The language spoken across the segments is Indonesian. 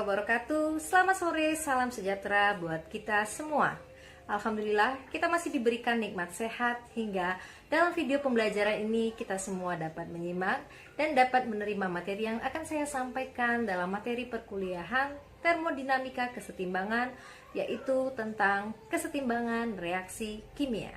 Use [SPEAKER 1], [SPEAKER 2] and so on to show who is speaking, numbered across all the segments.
[SPEAKER 1] warahmatullahi wabarakatuh. Selamat sore, salam sejahtera buat kita semua. Alhamdulillah, kita masih diberikan nikmat sehat hingga dalam video pembelajaran ini kita semua dapat menyimak dan dapat menerima materi yang akan saya sampaikan dalam materi perkuliahan termodinamika kesetimbangan, yaitu tentang kesetimbangan reaksi kimia.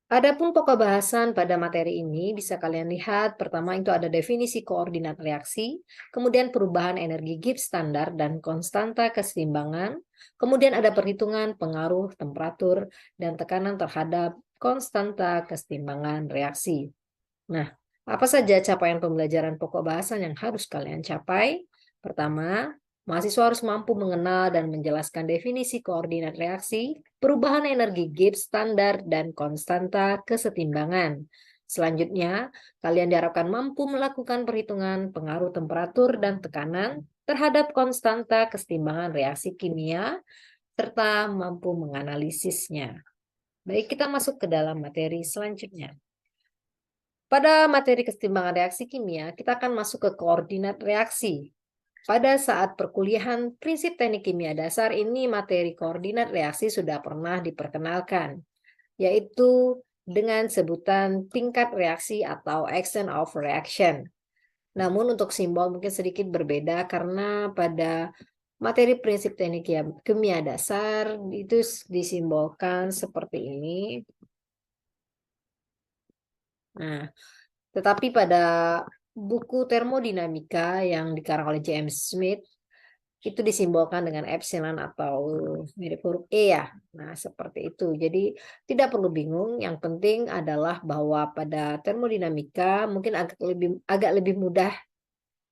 [SPEAKER 1] Adapun pokok bahasan pada materi ini bisa kalian lihat, pertama itu ada definisi koordinat reaksi, kemudian perubahan energi Gibbs standar dan konstanta kesetimbangan, kemudian ada perhitungan pengaruh temperatur dan tekanan terhadap konstanta kesetimbangan reaksi. Nah, apa saja capaian pembelajaran pokok bahasan yang harus kalian capai? Pertama, mahasiswa harus mampu mengenal dan menjelaskan definisi koordinat reaksi, perubahan energi Gibbs standar, dan konstanta kesetimbangan. Selanjutnya, kalian diharapkan mampu melakukan perhitungan pengaruh temperatur dan tekanan terhadap konstanta kesetimbangan reaksi kimia, serta mampu menganalisisnya. Baik, kita masuk ke dalam materi selanjutnya. Pada materi kesetimbangan reaksi kimia, kita akan masuk ke koordinat reaksi. Pada saat perkuliahan prinsip teknik kimia dasar ini, materi koordinat reaksi sudah pernah diperkenalkan, yaitu dengan sebutan tingkat reaksi atau extent of reaction. Namun untuk simbol mungkin sedikit berbeda karena pada materi prinsip teknik kimia dasar itu disimbolkan seperti ini. Nah, tetapi pada buku termodinamika yang dikarang oleh James Smith, itu disimbolkan dengan epsilon atau mirip huruf E ya. Nah, seperti itu. Jadi tidak perlu bingung, yang penting adalah bahwa pada termodinamika mungkin agak lebih mudah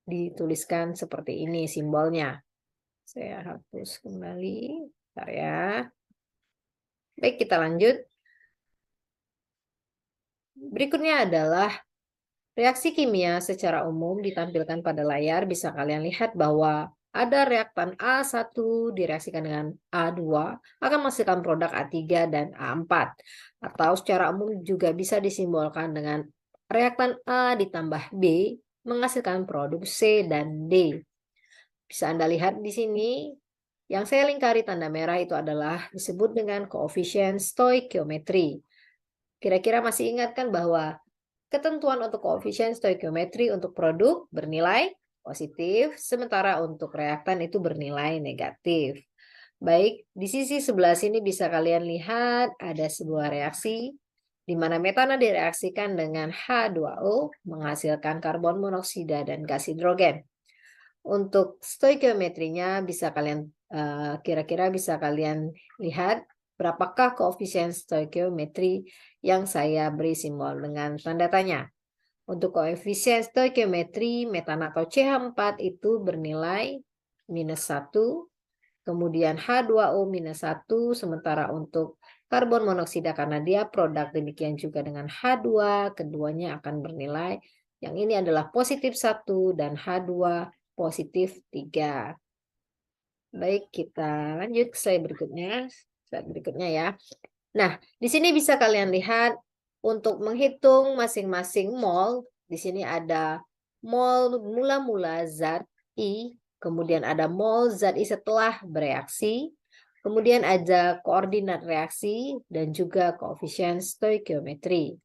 [SPEAKER 1] dituliskan seperti ini simbolnya. Saya hapus kembali. Bentar ya. Baik, kita lanjut. Berikutnya adalah reaksi kimia secara umum ditampilkan pada layar. Bisa kalian lihat bahwa ada reaktan A1 direaksikan dengan A2 akan menghasilkan produk A3 dan A4. Atau secara umum juga bisa disimbolkan dengan reaktan A ditambah B menghasilkan produk C dan D. Bisa Anda lihat di sini, yang saya lingkari tanda merah itu adalah disebut dengan koefisien stoikiometri. Kira-kira masih ingat kan bahwa ketentuan untuk koefisien stoikiometri untuk produk bernilai positif, sementara untuk reaktan itu bernilai negatif. Baik, di sisi sebelah sini bisa kalian lihat ada sebuah reaksi di mana metana direaksikan dengan H2O menghasilkan karbon monoksida dan gas hidrogen. Untuk stoikiometrinya bisa kalian kira-kira bisa kalian lihat berapakah koefisien stoikiometri yang saya beri simbol dengan tanda tanya. Untuk koefisien stoikiometri metana atau CH4 itu bernilai -1, kemudian H2O -1, sementara untuk karbon monoksida karena dia produk demikian juga dengan H2, keduanya akan bernilai, yang ini adalah +1 dan H2 +3. Baik, kita lanjut ke slide berikutnya ya. Nah, di sini bisa kalian lihat untuk menghitung masing-masing mol, di sini ada mol mula-mula zat I, kemudian ada mol zat I setelah bereaksi, kemudian ada koordinat reaksi dan juga koefisien stoikiometri.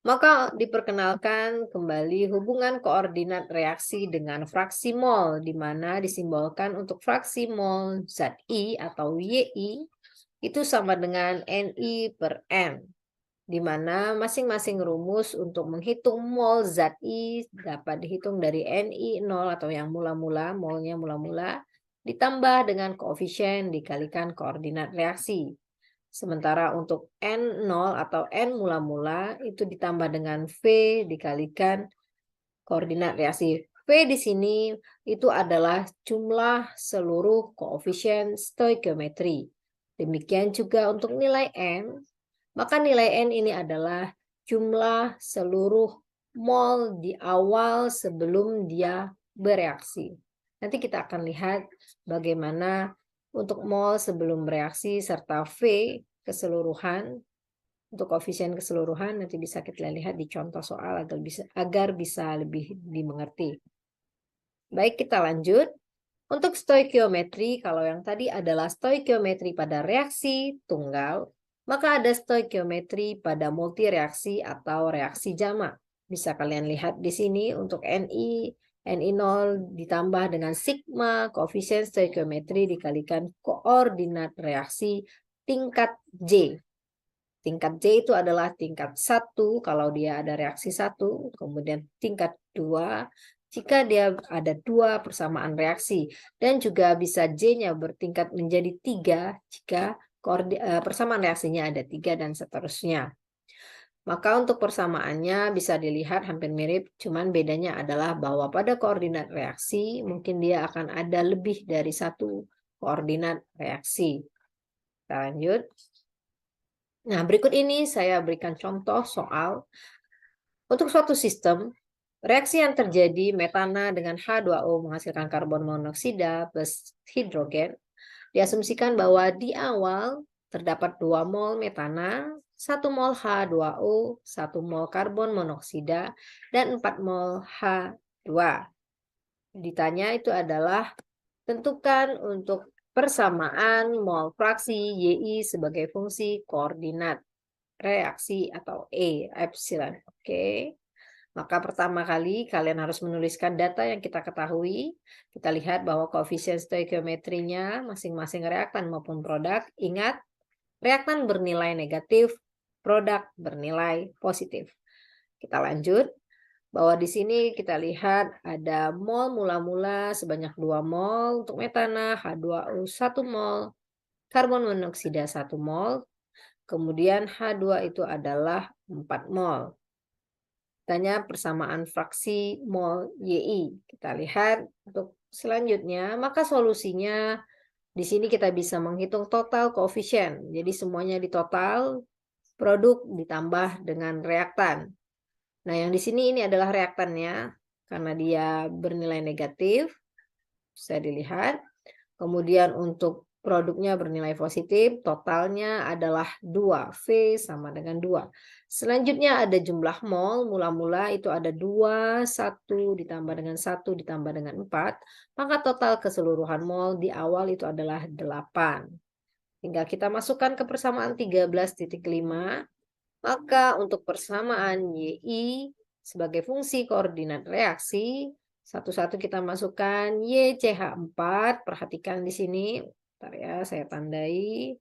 [SPEAKER 1] Maka diperkenalkan kembali hubungan koordinat reaksi dengan fraksi mol, di mana disimbolkan untuk fraksi mol zat I atau YI itu sama dengan Ni/N, di mana masing-masing rumus untuk menghitung mol zat I dapat dihitung dari Ni0 atau yang mula-mula, molnya mula-mula, ditambah dengan koefisien dikalikan koordinat reaksi. Sementara untuk N0 atau N mula-mula itu ditambah dengan V dikalikan koordinat reaksi. V di sini itu adalah jumlah seluruh koefisien stoikiometri. Demikian juga untuk nilai N, maka nilai N ini adalah jumlah seluruh mol di awal sebelum dia bereaksi. Nanti kita akan lihat bagaimana untuk mol sebelum bereaksi serta V keseluruhan Untuk koefisien keseluruhan nanti bisa kita lihat di contoh soal agar bisa lebih dimengerti. Baik, kita lanjut. Untuk stoikiometri, kalau yang tadi adalah stoikiometri pada reaksi tunggal, maka ada stoikiometri pada multireaksi atau reaksi jamak. Bisa kalian lihat di sini untuk Ni0 ditambah dengan sigma koefisien stoikiometri dikalikan koordinat reaksi tingkat J. Tingkat J itu adalah tingkat 1 kalau dia ada reaksi 1, kemudian tingkat 2 jika dia ada 2 persamaan reaksi, dan juga bisa J-nya bertingkat menjadi 3 jika persamaan reaksinya ada 3 dan seterusnya. Maka untuk persamaannya bisa dilihat hampir mirip, cuman bedanya adalah bahwa pada koordinat reaksi mungkin dia akan ada lebih dari 1 koordinat reaksi. Kita lanjut. Nah, berikut ini saya berikan contoh soal untuk suatu sistem reaksi yang terjadi metana dengan H2O menghasilkan karbon monoksida plus hidrogen. Diasumsikan bahwa di awal terdapat 2 mol metana, 1 mol H2O, 1 mol karbon monoksida, dan 4 mol H2. Ditanya itu adalah tentukan untuk persamaan mol fraksi YI sebagai fungsi koordinat reaksi atau epsilon. Oke. Maka pertama kali kalian harus menuliskan data yang kita ketahui. Kita lihat bahwa koefisien stoikiometrinya masing-masing reaktan maupun produk. Ingat, reaktan bernilai negatif, produk bernilai positif. Kita lanjut. Bahwa di sini kita lihat ada mol mula-mula sebanyak 2 mol untuk metana, H2O 1 mol, karbon monoksida 1 mol, kemudian H2 itu adalah 4 mol. Tanya persamaan fraksi mol YI. Kita lihat untuk selanjutnya, maka solusinya di sini kita bisa menghitung total koefisien. Jadi semuanya ditotal, produk ditambah dengan reaktan. Nah, yang di sini ini adalah reaktannya karena dia bernilai negatif. Bisa dilihat. Kemudian untuk produknya bernilai positif, totalnya adalah 2. V sama dengan 2. Selanjutnya ada jumlah mol, mula-mula itu ada 2, 1 ditambah dengan 1 ditambah dengan 4. Maka total keseluruhan mol di awal itu adalah 8. Tinggal kita masukkan ke persamaan 13.5. Maka untuk persamaan YI sebagai fungsi koordinat reaksi, satu-satu kita masukkan YCH4. Perhatikan di sini. Bentar ya, saya tandai.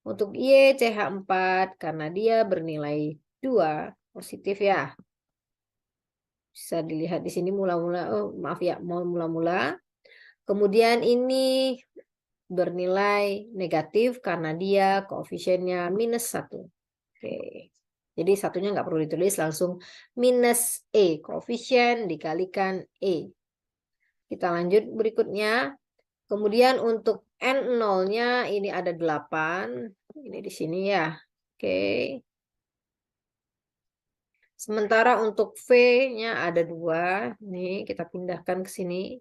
[SPEAKER 1] Untuk YCH4 karena dia bernilai 2 positif ya. Bisa dilihat di sini mula-mula, maaf ya, mula-mula. Kemudian ini bernilai negatif karena dia koefisiennya -1. Oke. Jadi satunya nggak perlu ditulis, langsung minus E. Koefisien dikalikan E. Kita lanjut berikutnya. Kemudian untuk N0-nya ini ada 8. Ini di sini ya. Oke. Sementara untuk V-nya ada 2. Nih kita pindahkan ke sini.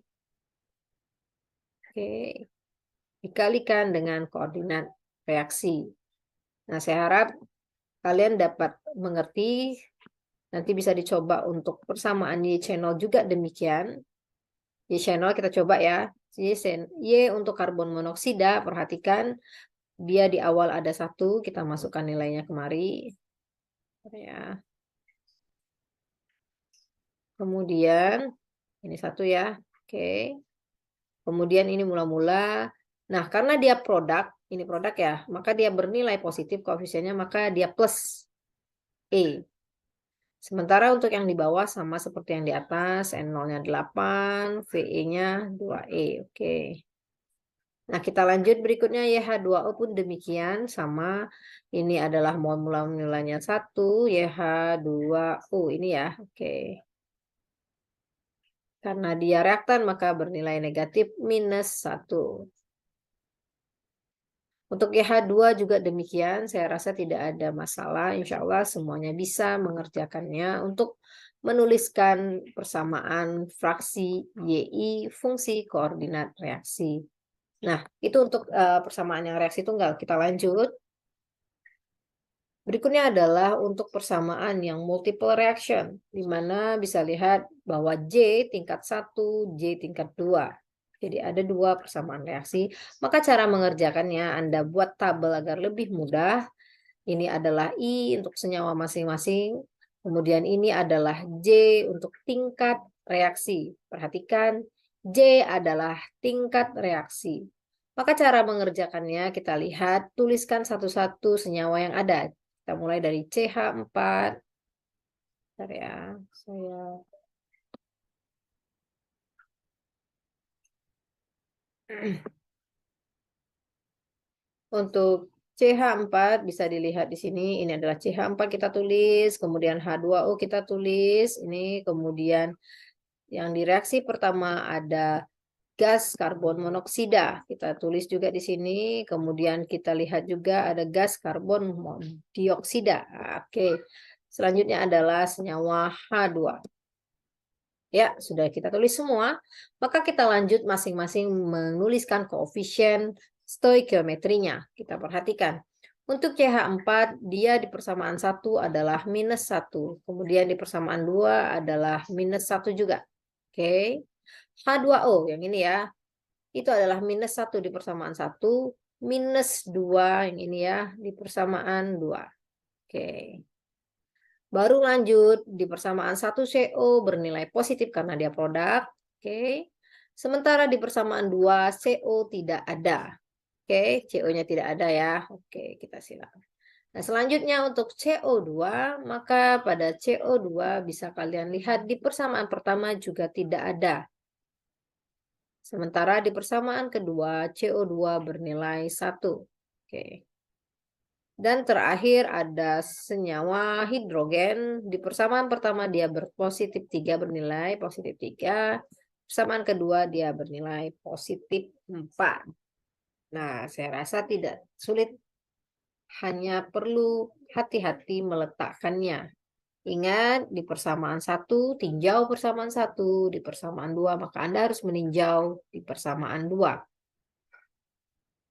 [SPEAKER 1] Oke. Dikalikan dengan koordinat reaksi. Nah, saya harap kalian dapat mengerti. Nanti bisa dicoba untuk persamaan Y-channel juga demikian. Y-channel kita coba ya. Y untuk karbon monoksida, perhatikan dia di awal ada 1, kita masukkan nilainya kemari. Ya. Kemudian ini 1 ya. Oke. Kemudian ini mula-mula. Nah, karena dia produk, ini produk ya, maka dia bernilai positif koefisiennya, maka dia plus E. Sementara untuk yang di bawah sama seperti yang di atas, N0-nya 8, VE-nya 2E. Oke. Nah, kita lanjut berikutnya YH2O pun demikian sama. Ini adalah mol mula-mulanya 1, YH2O ini ya. Oke. Karena dia reaktan maka bernilai negatif -1. Untuk YH2 juga demikian, saya rasa tidak ada masalah. Insya Allah semuanya bisa mengerjakannya untuk menuliskan persamaan fraksi YI fungsi koordinat reaksi. Nah, itu untuk persamaan yang reaksi tunggal. Kita lanjut. Berikutnya adalah untuk persamaan yang multiple reaction, di mana bisa lihat bahwa J tingkat 1, J tingkat 2. Jadi ada dua persamaan reaksi, maka cara mengerjakannya Anda buat tabel agar lebih mudah. Ini adalah I untuk senyawa masing-masing, kemudian ini adalah J untuk tingkat reaksi. Perhatikan, J adalah tingkat reaksi. Maka cara mengerjakannya kita lihat, tuliskan satu-satu senyawa yang ada. Kita mulai dari CH4. Bentar ya, saya untuk CH4 bisa dilihat di sini, ini adalah CH4 kita tulis, kemudian H2O kita tulis, ini kemudian yang di reaksi pertama ada gas karbon monoksida, kita tulis juga di sini, kemudian kita lihat juga ada gas karbon dioksida. Oke, selanjutnya adalah senyawa H2. Ya, sudah kita tulis semua. Maka kita lanjut masing-masing menuliskan koefisien stoikiometrinya. Kita perhatikan. Untuk CH4, dia di persamaan 1 adalah minus 1. Kemudian di persamaan 2 adalah minus 1 juga. Oke. H2O, yang ini ya. Itu adalah minus 1 di persamaan 1. Minus 2, yang ini ya, di persamaan 2. Oke. Baru lanjut di persamaan 1 CO bernilai positif karena dia produk. Oke. Sementara di persamaan 2 CO tidak ada. Oke, CO-nya tidak ada ya. Oke, kita silakan. Nah, selanjutnya untuk CO2, maka pada CO2 bisa kalian lihat di persamaan pertama juga tidak ada. Sementara di persamaan kedua CO2 bernilai 1. Oke. Dan terakhir ada senyawa hidrogen. Di persamaan pertama dia berpositif 3, bernilai positif 3. Persamaan kedua dia bernilai positif 4. Nah, saya rasa tidak sulit. Hanya perlu hati-hati meletakkannya. Ingat, di persamaan 1, tinjau persamaan 1. Di persamaan 2, maka Anda harus meninjau di persamaan 2.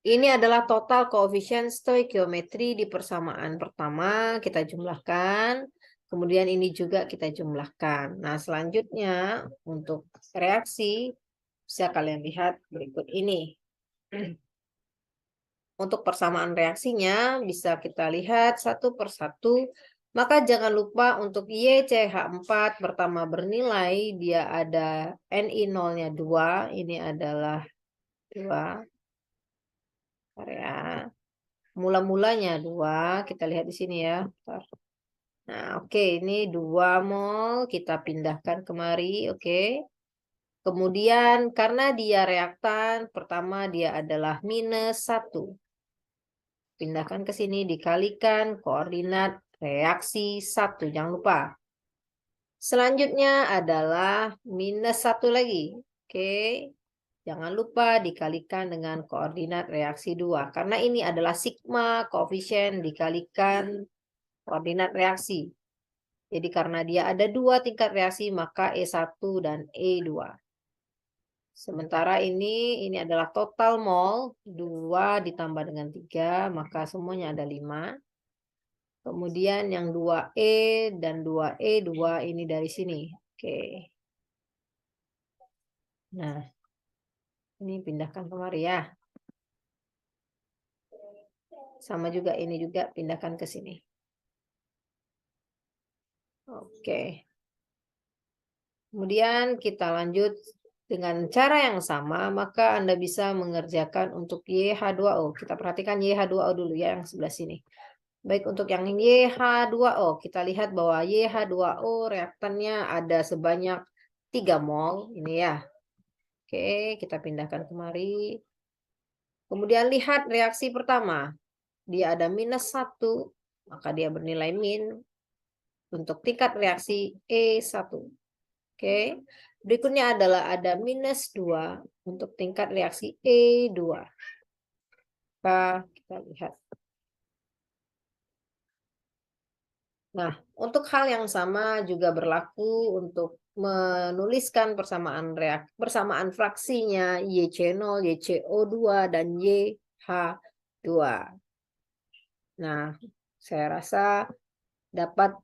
[SPEAKER 1] Ini adalah total koefisien stoikiometri di persamaan pertama, kita jumlahkan. Kemudian ini juga kita jumlahkan. Nah, selanjutnya untuk reaksi, bisa kalian lihat berikut ini. Untuk persamaan reaksinya, bisa kita lihat satu persatu. Maka jangan lupa untuk YCH4 pertama bernilai, dia ada Ni0-nya 2, ini adalah 2. Ya. Mula-mulanya 2, kita lihat di sini ya. Nah, oke, ini 2 mol, kita pindahkan kemari, oke. Kemudian karena dia reaktan, pertama dia adalah minus 1. Pindahkan ke sini, dikalikan koordinat reaksi 1, jangan lupa. Selanjutnya adalah minus 1 lagi, oke. Jangan lupa dikalikan dengan koordinat reaksi 2. Karena ini adalah sigma koefisien dikalikan koordinat reaksi. Jadi karena dia ada 2 tingkat reaksi, maka E1 dan E2. Sementara ini adalah total mol. 2 ditambah dengan 3, maka semuanya ada 5. Kemudian yang 2E dan 2E2 ini dari sini. Oke. Nah. Ini pindahkan kemari ya. Sama juga ini juga pindahkan ke sini. Oke. Kemudian kita lanjut dengan cara yang sama, maka Anda bisa mengerjakan untuk YH2O. Kita perhatikan YH2O dulu ya, yang sebelah sini. Baik, untuk yang YH2O, kita lihat bahwa YH2O reaktannya ada sebanyak 3 mol. Ini ya. Oke, kita pindahkan kemari. Kemudian lihat reaksi pertama. Dia ada minus 1, maka dia bernilai min untuk tingkat reaksi E1. Oke. Berikutnya adalah ada minus 2 untuk tingkat reaksi E2. Maka kita lihat. Nah, untuk hal yang sama juga berlaku untuk menuliskan persamaan fraksinya YC0, YCO2, dan YH2. Nah, Saya rasa dapat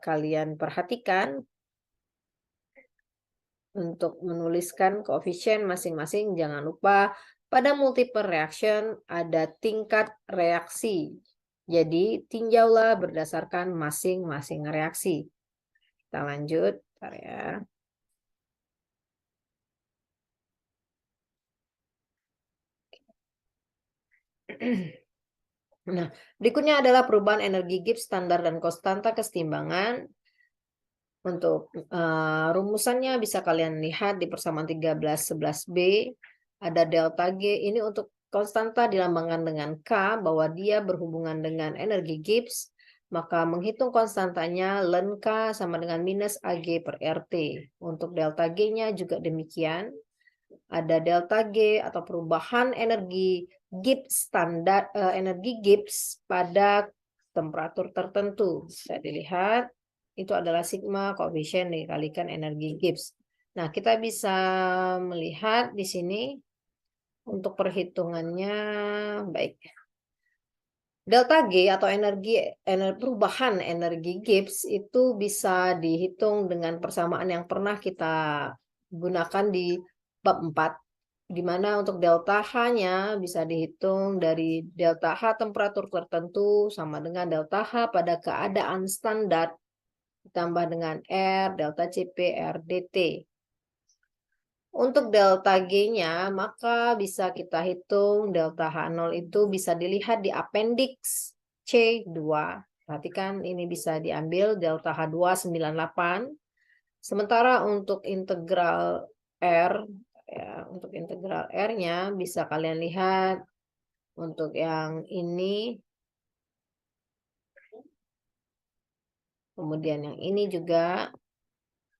[SPEAKER 1] kalian perhatikan untuk menuliskan koefisien masing-masing. Jangan lupa pada multiple reaction ada tingkat reaksi. Jadi tinjaulah berdasarkan masing-masing reaksi. Kita lanjut, bentar ya. Nah, berikutnya adalah perubahan energi Gibbs standar dan konstanta kesetimbangan. Untuk rumusannya bisa kalian lihat di persamaan 13-11b. Ada delta G, ini untuk konstanta dilambangkan dengan K, bahwa dia berhubungan dengan energi Gibbs. Maka menghitung konstantanya ln K sama dengan minus AG per RT. Untuk delta G-nya juga demikian. Ada delta G atau perubahan energi Gibbs standar, energi Gibbs pada temperatur tertentu. Bisa dilihat itu adalah sigma koefisien dikalikan energi Gibbs. Nah, kita bisa melihat di sini untuk perhitungannya baik. Delta G atau perubahan energi Gibbs itu bisa dihitung dengan persamaan yang pernah kita gunakan di bab 4, di mana untuk delta H-nya bisa dihitung dari delta H temperatur tertentu sama dengan delta H pada keadaan standar ditambah dengan R, delta Cp, R, dt. Untuk delta G-nya, maka bisa kita hitung delta H0 itu bisa dilihat di appendix C2. Perhatikan ini bisa diambil delta H2 98. Sementara untuk integral R, ya, untuk integral R-nya bisa kalian lihat untuk yang ini. Kemudian yang ini juga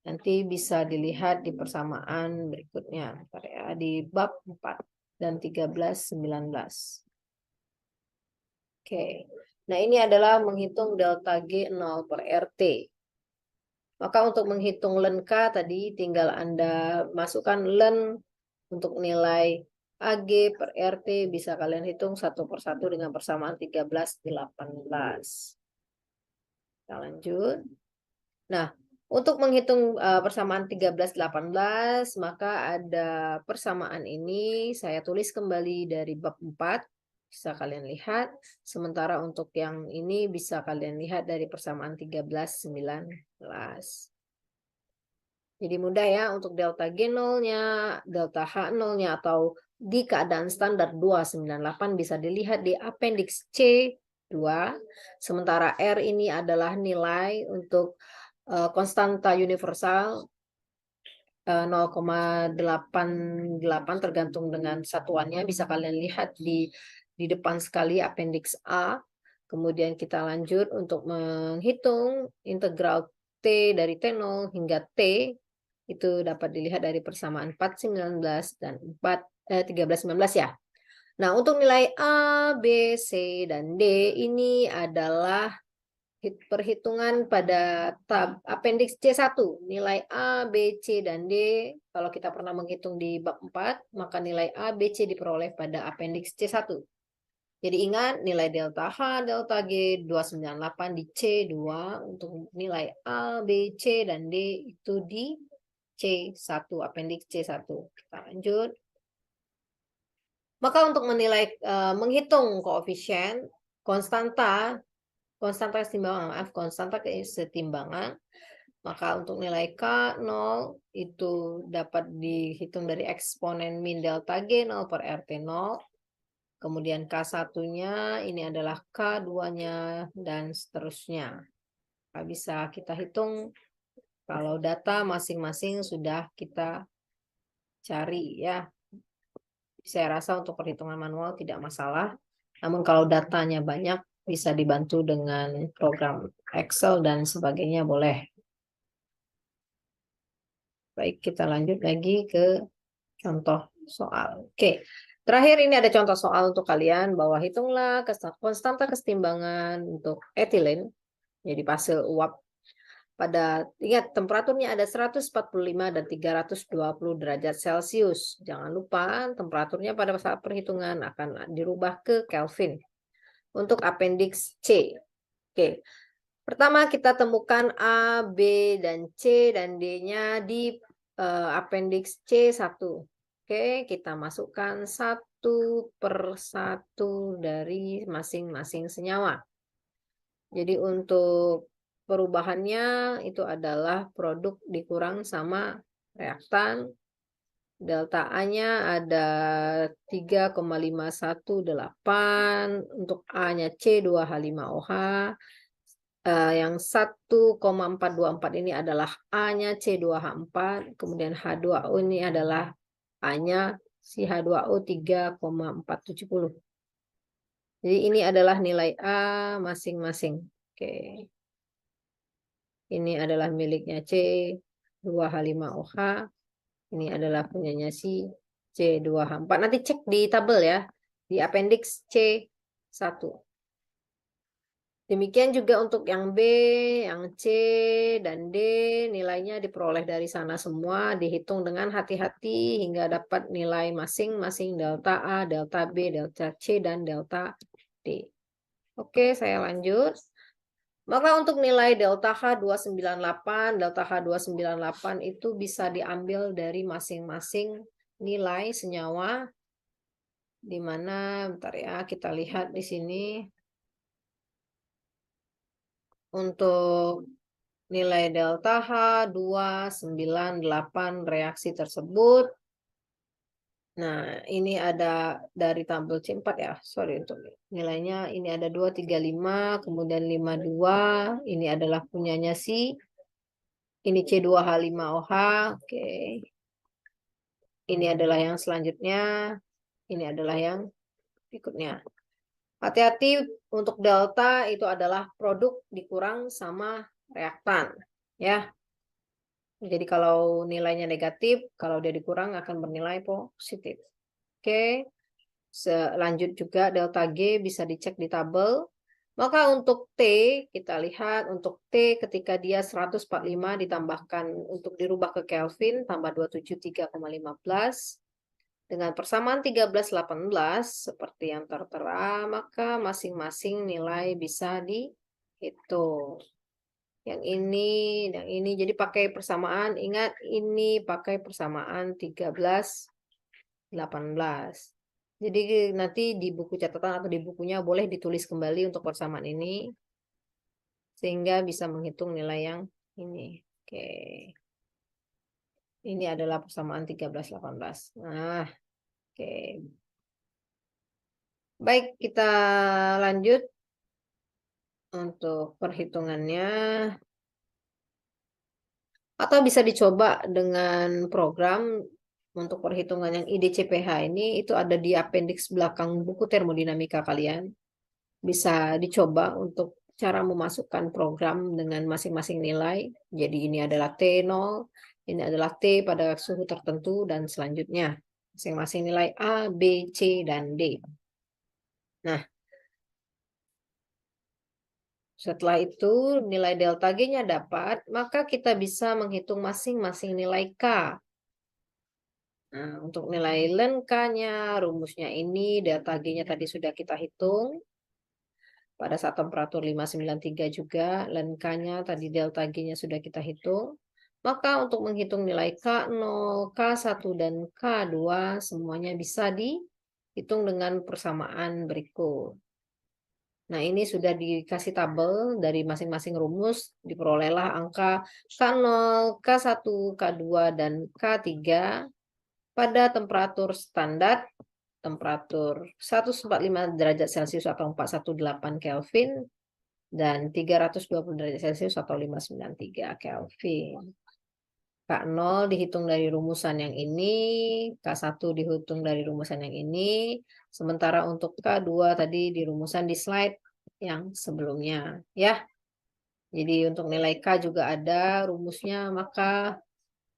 [SPEAKER 1] nanti bisa dilihat di persamaan berikutnya. Di bab 4 dan 13-19. Oke. Nah, ini adalah menghitung delta G 0 per RT. Maka untuk menghitung ln K tadi tinggal Anda masukkan ln untuk nilai AG per RT bisa kalian hitung satu persatu dengan persamaan 13-18. Kita lanjut. Nah, untuk menghitung persamaan 13-18, maka ada persamaan ini saya tulis kembali dari bab 4. Bisa kalian lihat. Sementara untuk yang ini bisa kalian lihat dari persamaan 13-19. Jadi mudah ya untuk delta G0-nya, delta H0-nya atau di keadaan standar 298 bisa dilihat di appendix C2. Sementara R ini adalah nilai untuk konstanta universal 0,88 tergantung dengan satuannya. Bisa kalian lihat di depan sekali appendix A. Kemudian kita lanjut untuk menghitung integral T dari T0 hingga T. Itu dapat dilihat dari persamaan 4-19 dan 13-19 ya. Nah, untuk nilai A, B, C, dan D ini adalah perhitungan pada tab appendix C1. Nilai A, B, C, dan D. Kalau kita pernah menghitung di bab 4, maka nilai A, B, C diperoleh pada appendix C1. Jadi ingat nilai delta H, delta G 298 di C2 untuk nilai A, B, C, dan D itu di C1, appendix C1. Kita lanjut. Maka untuk menilai, menghitung koefisien konstanta kesetimbangan, maka untuk nilai K0 itu dapat dihitung dari eksponen min delta G0 per RT0. Kemudian K1-nya ini adalah K2-nya dan seterusnya. Bisa kita hitung kalau data masing-masing sudah kita cari ya. Saya rasa untuk perhitungan manual tidak masalah. Namun kalau datanya banyak bisa dibantu dengan program Excel dan sebagainya boleh. Baik, kita lanjut lagi ke contoh soal. Oke. Terakhir ini ada contoh soal untuk kalian bahwa hitunglah konstanta kesetimbangan untuk etilen, jadi fase uap pada ingat temperaturnya ada 145 dan 320 derajat Celcius. Jangan lupa temperaturnya pada saat perhitungan akan dirubah ke Kelvin. Untuk appendix C. Oke, pertama kita temukan A, B, dan C dan D-nya di appendix C1. Oke, kita masukkan satu per satu dari masing-masing senyawa. Jadi untuk perubahannya itu adalah produk dikurang sama reaktan. Delta A-nya ada 3,518, untuk A-nya C2H5OH. Yang 1,424 ini adalah A-nya C2H4, kemudian H2O ini adalah A-nya si H2O 3,470. Jadi ini adalah nilai A masing-masing. Oke. Ini adalah miliknya C2H5OH. Ini adalah punyanya si C2H4. Nanti cek di tabel ya, di appendix C1. Demikian juga untuk yang B, yang C, dan D, nilainya diperoleh dari sana semua, dihitung dengan hati-hati hingga dapat nilai masing-masing delta A, delta B, delta C, dan delta D. Oke, saya lanjut. Maka untuk nilai delta H298, delta H298 itu bisa diambil dari masing-masing nilai senyawa, di mana, bentar ya, kita lihat di sini. Untuk nilai delta H298 reaksi tersebut. Nah, ini ada dari tabel C4 ya. Sorry untuk nilainya. Ini ada 235, kemudian 52. Ini adalah punyanya si. Ini C2H5OH. Oke. Ini adalah yang selanjutnya. Ini adalah yang berikutnya. Hati-hati untuk delta itu adalah produk dikurang sama reaktan. Ya. Jadi kalau nilainya negatif, kalau dia dikurang akan bernilai positif. Oke. Selanjut juga delta G bisa dicek di tabel. Maka untuk T, kita lihat untuk T ketika dia 145 ditambahkan untuk dirubah ke Kelvin, tambah 273,15. Dengan persamaan 1318, seperti yang tertera, maka masing-masing nilai bisa dihitung. Yang ini, jadi pakai persamaan, ingat ini pakai persamaan 1318. Jadi nanti di buku catatan atau di bukunya boleh ditulis kembali untuk persamaan ini, sehingga bisa menghitung nilai yang ini. Oke. Ini adalah persamaan 1318. Nah, oke. Baik, kita lanjut untuk perhitungannya. Atau bisa dicoba dengan program untuk perhitungan yang IDCPH ini, itu ada di appendix belakang buku termodinamika kalian. Bisa dicoba untuk cara memasukkan program dengan masing-masing nilai. Jadi ini adalah T0, ini adalah T pada suhu tertentu, dan selanjutnya masing-masing nilai A, B, C, dan D. Nah, setelah itu nilai delta G-nya dapat, maka kita bisa menghitung masing-masing nilai K. Nah, untuk nilai len K-nya, rumusnya ini, delta G-nya tadi sudah kita hitung. Pada saat temperatur 593 juga, len K-nya tadi delta G-nya sudah kita hitung. Maka untuk menghitung nilai K0, K1, dan K2, semuanya bisa dihitung dengan persamaan berikut. Nah, ini sudah dikasih tabel dari masing-masing rumus, diperolehlah angka K0, K1, K2, dan K3 pada temperatur standar, temperatur 145 derajat Celcius atau 418 Kelvin, dan 320 derajat Celcius atau 593 Kelvin. K0 dihitung dari rumusan yang ini, K1 dihitung dari rumusan yang ini, sementara untuk K2 tadi di rumusan di slide yang sebelumnya. Ya. Jadi untuk nilai K juga ada rumusnya, maka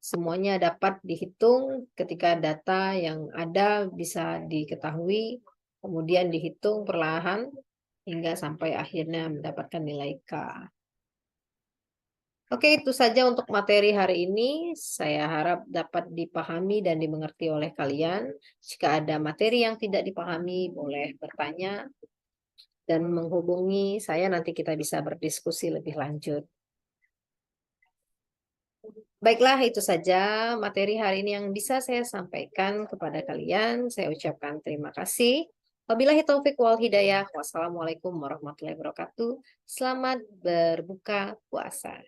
[SPEAKER 1] semuanya dapat dihitung ketika data yang ada bisa diketahui, kemudian dihitung perlahan hingga sampai akhirnya mendapatkan nilai K. Oke, itu saja untuk materi hari ini. Saya harap dapat dipahami dan dimengerti oleh kalian. Jika ada materi yang tidak dipahami, boleh bertanya. dan menghubungi saya, nanti kita bisa berdiskusi lebih lanjut. Baiklah, itu saja materi hari ini yang bisa saya sampaikan kepada kalian. Saya ucapkan terima kasih. Wabillahi taufik wal hidayah. Wassalamualaikum warahmatullahi wabarakatuh. Selamat berbuka puasa.